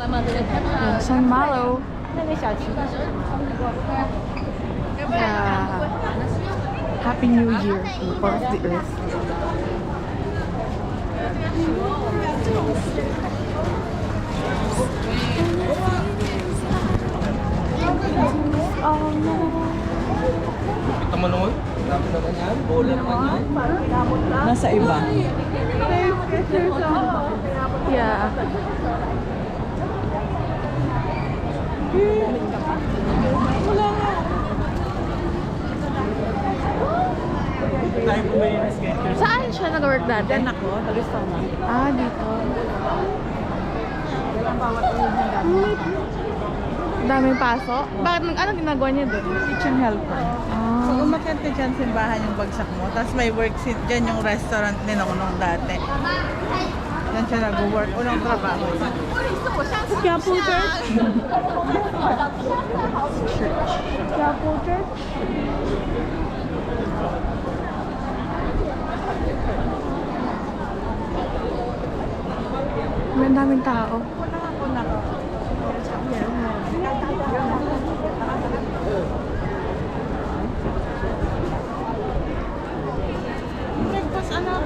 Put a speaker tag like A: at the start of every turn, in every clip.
A: San Malo. Happy New Year, people of the Earth. Oh no.
B: Kita mo naman? Dapat naman yan. Bola naman yan.
C: Nasa iba.
A: Yeah.
C: Wala nga.
B: Tayo bumili ng Skechers.
A: Saan siya nag-work dati?
C: Diyan ako, Talistana.
A: Ah, dito. Daming paso. Bakit anong ginagawa niya doon?
C: Kitchen helper.
A: Ah.
C: So, umakyat ka dyan simbahan yung bagsak mo. Tapos may work dyan yung restaurant ni nung dati. Diyan siya nag-work. Unang trabaho.
A: Kaya po, church? Kaya po, church? May daming tao.
C: Breakfast, anak.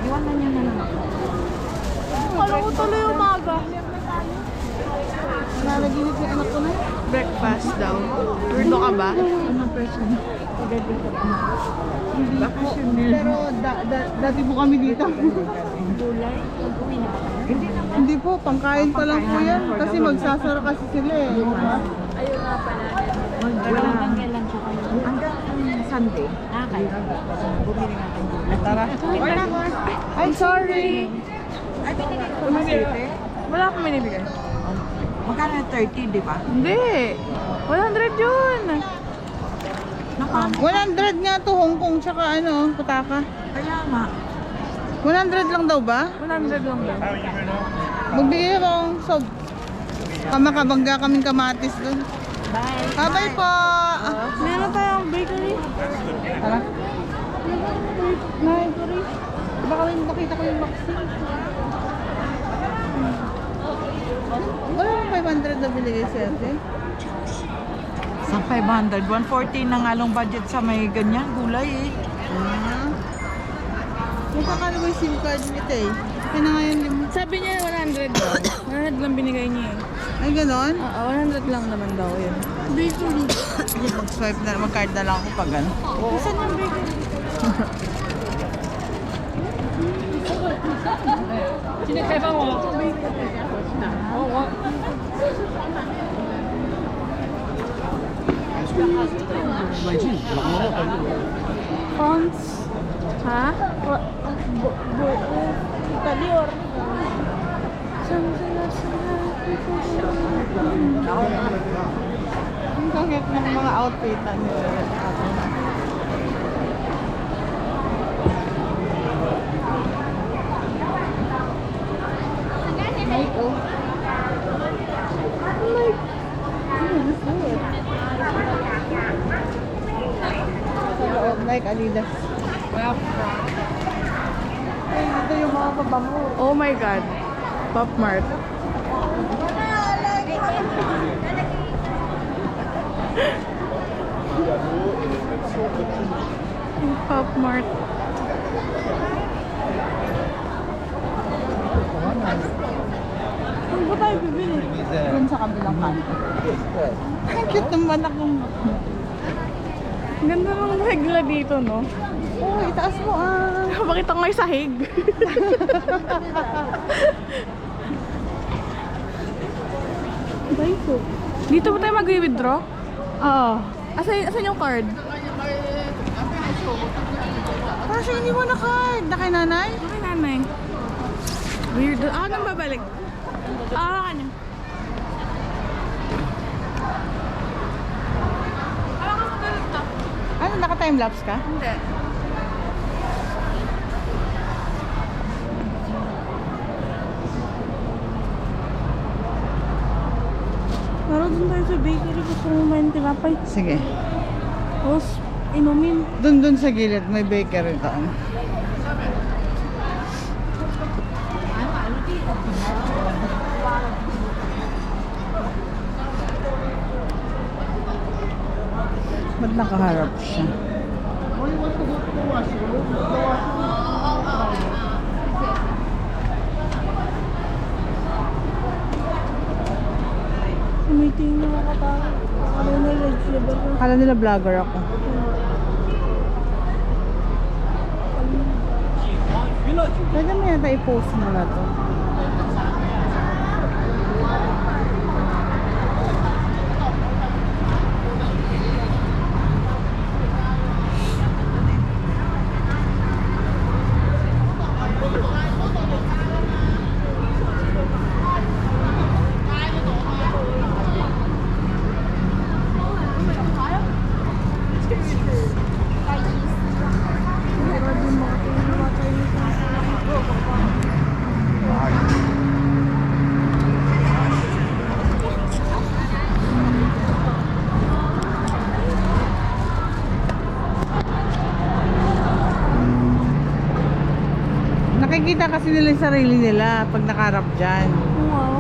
C: Iwanan niya na lang ako.
A: Alam ko tuloy umaga.
C: Nalaginip yung anak ko na.
A: Breakfast daw. Weirdo ka ba?
C: Anong person? Hindi po. Pero dati po kami dito.
A: Gulay? Mag-uwi na ba?
C: Hindi po, pangkain pa lang po yan. Kasi magsasara kasi sila eh.
A: Ayun nga pala.
D: Hanggang kailan siya kayo? Hanggang Sunday. Ah, kayo. Bumili nga ng gulay.
C: Tara.
A: I'm sorry.
D: Ay, binigay ko na sa'yo.
A: Wala akong binibigay.
D: Magkano yung 30, di ba?
A: Hindi. 100 yun.
C: 100 nga to, Hong Kong, tsaka ano, Putaka.
D: Kaya nga.
C: 100 lang daw ba?
A: 100 lang daw.
C: Magbigay akong sob. Kamakabangga kaming kamatis dun.
D: Bye.
C: Bye po!
A: Meron tayong bakery.
C: Tara. Bakery. Baka may makita ko yung vaccine. Wala nang 500 na binigay si ate.
D: Sa 500, 140 na nga lang budget sa may ganyan, gulay eh.
C: Magkakano ba yung SIM card nito eh? Kaya na ngayon
A: Sabi niya 100 daw. 100 lang binigay niya eh.
C: Ay, ganon?
A: Oo, 100 lang naman daw yun.
C: Bakery. Mag-swipe na, mag-card na lang ako pag ano.
A: Saan yung bakery? Fonts. Ha? Italy or? Saan sila
C: Ang kakit ng mga outfit nila. Nike, oh. Sa loob, Nike, Adidas. Ay, dito yung mga pabango.
A: Oh my God. Pop Mart. Pop Mart.
C: Saan ba tayo bibili? Doon sa kabilang kanto. Ang cute naman akong...
A: Ganda ng regla dito, no?
C: Oh, itaas mo ah.
A: Bakit ako may sahig? Daiso. Dito ba tayo mag-withdraw?
C: Oo.
A: Asan yung card?
C: Kasi hindi mo na card. Na kay nanay?
A: Ay, nanay. Weird. Ako nang babalik. Ako ka na.
C: Ano, naka-timelapse ka?
A: Hindi. Pero dun tayo sa bakery. Gusto mo may tinapay.
C: Sige.
A: Tapos, inumin.
C: Doon sa gilid, may bakery doon. Ba't nakaharap siya?
A: Meeting na mga tao. Ano na legible?
C: Akala nila vlogger ako. Pwede mo yata i-post mo na to. Nakikita kasi nila yung sarili nila pag nakarap dyan.
A: Wow.